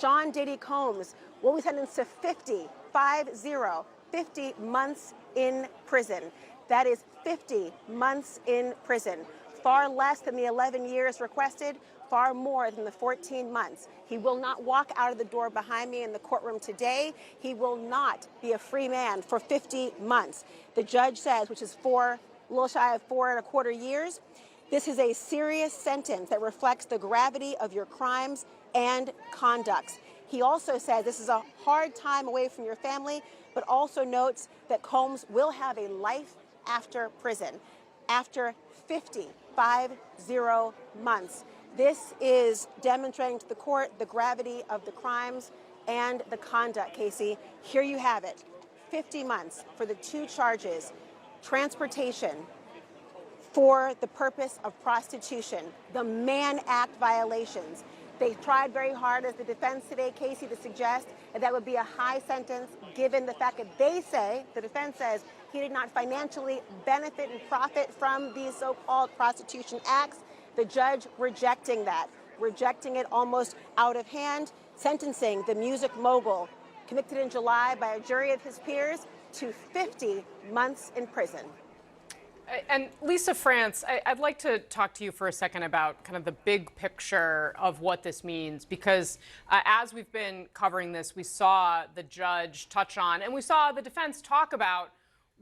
Sean Diddy Combs will be sentenced to 50 months in prison. That is 50 months in prison. Far less than the 11 years requested, far more than the 14 months. He will not walk out of the door behind me in the courtroom today. He will not be a free man for 50 months. The judge says, which is a little shy of 4.25 years, this is a serious sentence that reflects the gravity of your crimes and conducts. He also says this is a hard time away from your family, but also notes that Combs will have a life after prison, after 50 months. This is demonstrating to the court the gravity of the crimes and the conduct, Casey. Here you have it, 50 months for the 2 charges, transportation for the purpose of prostitution, the Mann Act violations. They tried very hard as the defense today, Casey, to suggest that would be a high sentence given the fact that the defense says, he did not financially benefit and profit from these so-called prostitution acts. The judge rejecting that, rejecting it almost out of hand, sentencing the music mogul, convicted in July by a jury of his peers, to 50 months in prison. And Lisa France, I'd like to talk to you for a second about kind of the big picture of what this means, because as we've been covering this, we saw the judge touch on, and we saw the defense talk about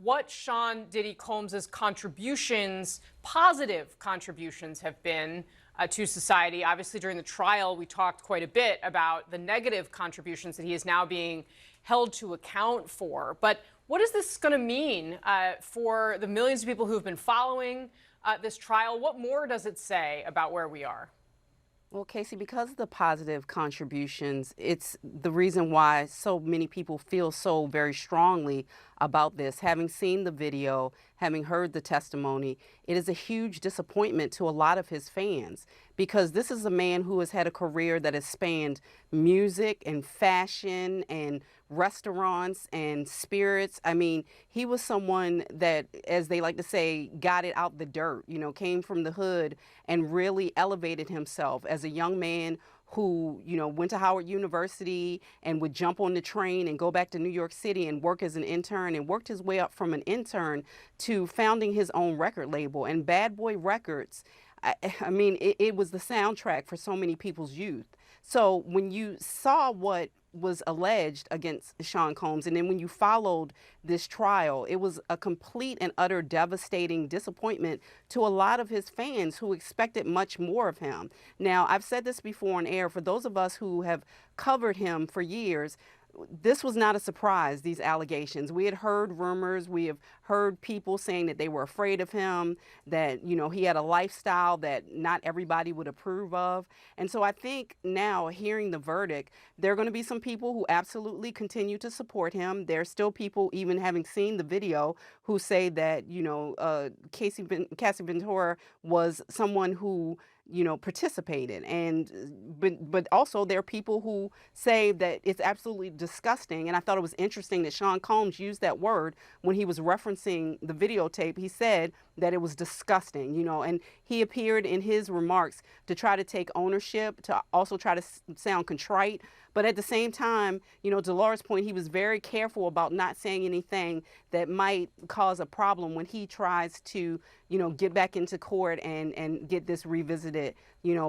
what Sean Diddy Combs' contributions, positive contributions, have been to society. Obviously, during the trial, we talked quite a bit about the negative contributions that he is now being held to account for. But what is this going to mean for the millions of people who have been following this trial? What more does it say about where we are? Well, Casey, because of the positive contributions, it's the reason why so many people feel so very strongly about this. Having seen the video, having heard the testimony, it is a huge disappointment to a lot of his fans, because this is a man who has had a career that has spanned music and fashion and restaurants and spirits. I mean, he was someone that, as they like to say, got it out the dirt, came from the hood and really elevated himself as a young man who, went to Howard University and would jump on the train and go back to New York City and work as an intern, and worked his way up from an intern to founding his own record label. And Bad Boy Records, I mean, it was the soundtrack for so many people's youth. So when you saw what was alleged against Sean Combs, and then when you followed this trial, it was a complete and utter devastating disappointment to a lot of his fans who expected much more of him. Now, I've said this before on air, for those of us who have covered him for years, this was not a surprise, these allegations. We had heard rumors, we have heard people saying that they were afraid of him, that, he had a lifestyle that not everybody would approve of. And so I think now, hearing the verdict, there are going to be some people who absolutely continue to support him. There are still people, even having seen the video, who say that, Cassie Ventura was someone who, participated. But also there are people who say that it's absolutely disgusting. And I thought it was interesting that Sean Combs used that word when he was referencing the videotape. He said that it was disgusting, and he appeared in his remarks to try to take ownership, to also try to sound contrite. But at the same time, to Laura's point, he was very careful about not saying anything that might cause a problem when he tries to, get back into court and get this revisited,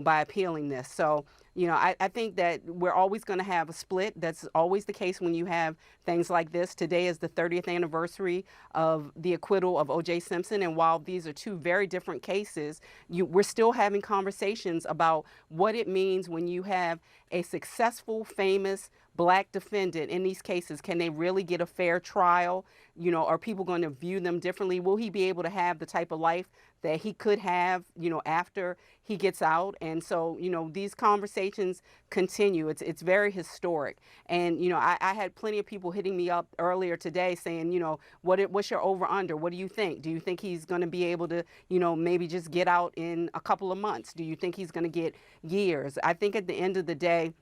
by appealing this. So, I think that we're always going to have a split. That's always the case when you have things like this. Today is the 30th anniversary of the acquittal of O.J. Simpson. And while these are two very different cases, we're still having conversations about what it means when you have a successful, famous Black defendant in these cases. Can they really get a fair trial? Are people going to view them differently? Will he be able to have the type of life that he could have, after he gets out? And so, these conversations continue. It's very historic. And, I had plenty of people hitting me up earlier today saying, what's your over under? What do you think? Do you think he's going to be able to, maybe just get out in a couple of months? Do you think he's going to get years? I think at the end of the day,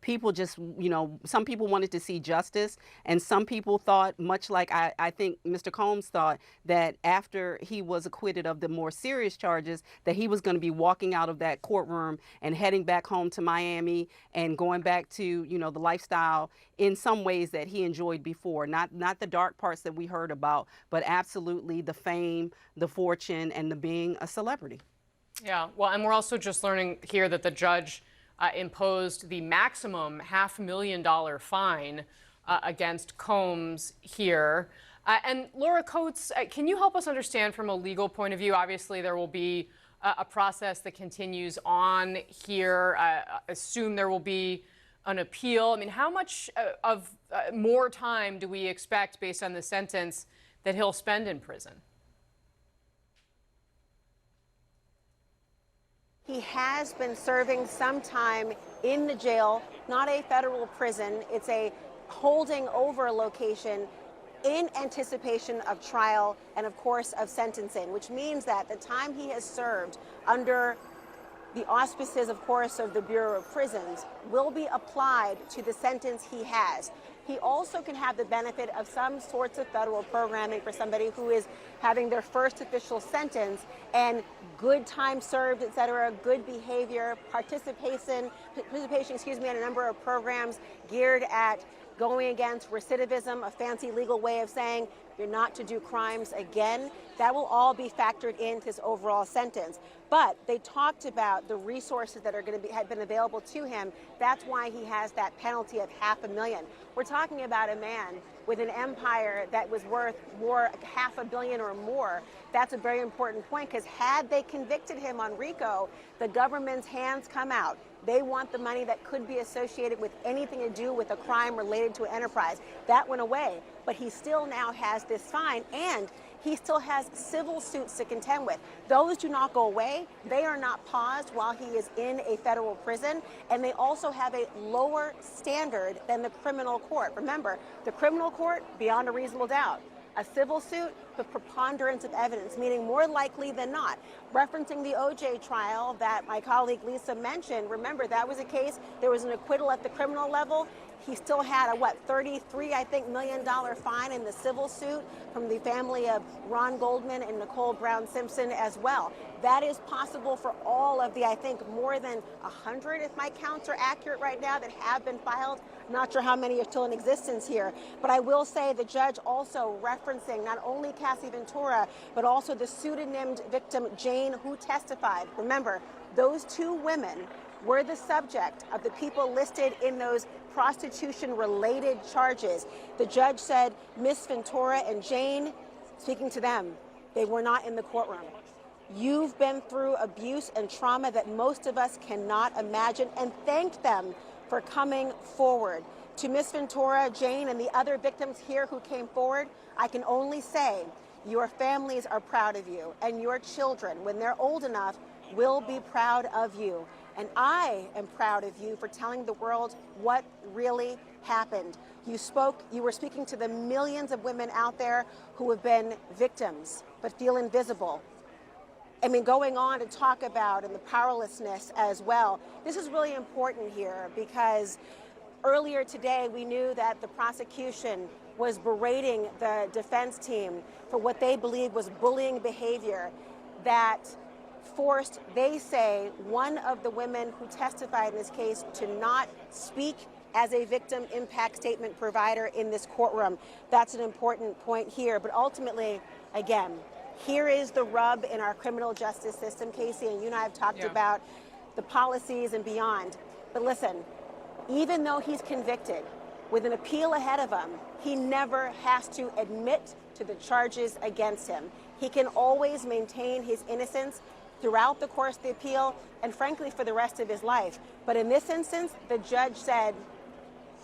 people just, some people wanted to see justice, and some people thought, much like I think Mr. Combs thought, that after he was acquitted of the more serious charges, that he was going to be walking out of that courtroom and heading back home to Miami and going back to, the lifestyle in some ways that he enjoyed before. Not the dark parts that we heard about, but absolutely the fame, the fortune, and the being a celebrity. Yeah, well, and we're also just learning here that the judge imposed the maximum $500,000 fine against Combs here. And Laura Coates, can you help us understand from a legal point of view? Obviously, there will be a process that continues on here. Assume there will be an appeal. I mean, how much of more time do we expect based on the sentence that he'll spend in prison? He has been serving some time in the jail, not a federal prison. It's a holding over location in anticipation of trial and, of course, of sentencing, which means that the time he has served under the auspices, of course, of the Bureau of Prisons will be applied to the sentence he has. He also can have the benefit of some sorts of federal programming for somebody who is having their first official sentence, and good time served, et cetera, good behavior, participation, in a number of programs geared at going against recidivism, a fancy legal way of saying you're not to do crimes again. That will all be factored into his overall sentence. But they talked about the resources that are going to have been available to him. That's why he has that penalty of $500,000. We're talking about a man with an empire that was worth more, $500 million or more. That's a very important point, because had they convicted him on RICO, the government's hands come out. They want the money that could be associated with anything to do with a crime related to an enterprise. That went away, but he still now has this fine, and he still has civil suits to contend with. Those do not go away. They are not paused while he is in a federal prison, and they also have a lower standard than the criminal court. Remember, the criminal court, beyond a reasonable doubt. A civil suit, the preponderance of evidence, meaning more likely than not. Referencing the OJ trial that my colleague Lisa mentioned, remember that was a case, there was an acquittal at the criminal level. He still had a, $33 million fine in the civil suit from the family of Ron Goldman and Nicole Brown Simpson as well. That is possible for all of the, more than 100, if my counts are accurate right now, that have been filed. I'm not sure how many are still in existence here. But I will say the judge also referencing not only Cassie Ventura, but also the pseudonymed victim Jane, who testified. Remember, those two women were the subject of the people listed in those prostitution-related charges. The judge said Miss Ventura and Jane, speaking to them, they were not in the courtroom. You've been through abuse and trauma that most of us cannot imagine, and thanked them for coming forward. To Miss Ventura, Jane, and the other victims here who came forward, I can only say your families are proud of you, and your children, when they're old enough, will be proud of you. And I am proud of you for telling the world what really happened. You were speaking to the millions of women out there who have been victims but feel invisible. Going on to talk about and the powerlessness as well. This is really important here, because earlier today we knew that the prosecution was berating the defense team for what they believe was bullying behavior that forced, they say, one of the women who testified in this case to not speak as a victim impact statement provider in this courtroom. That's an important point here. But ultimately, again, here is the rub in our criminal justice system, Casey, and you and I have talked about the policies and beyond. But listen, even though he's convicted, with an appeal ahead of him, he never has to admit to the charges against him. He can always maintain his innocence throughout the course of the appeal, and frankly, for the rest of his life. But in this instance, the judge said,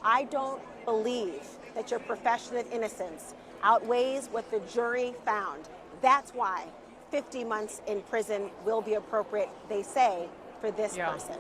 I don't believe that your profession of innocence outweighs what the jury found. That's why 50 months in prison will be appropriate, they say, for this person.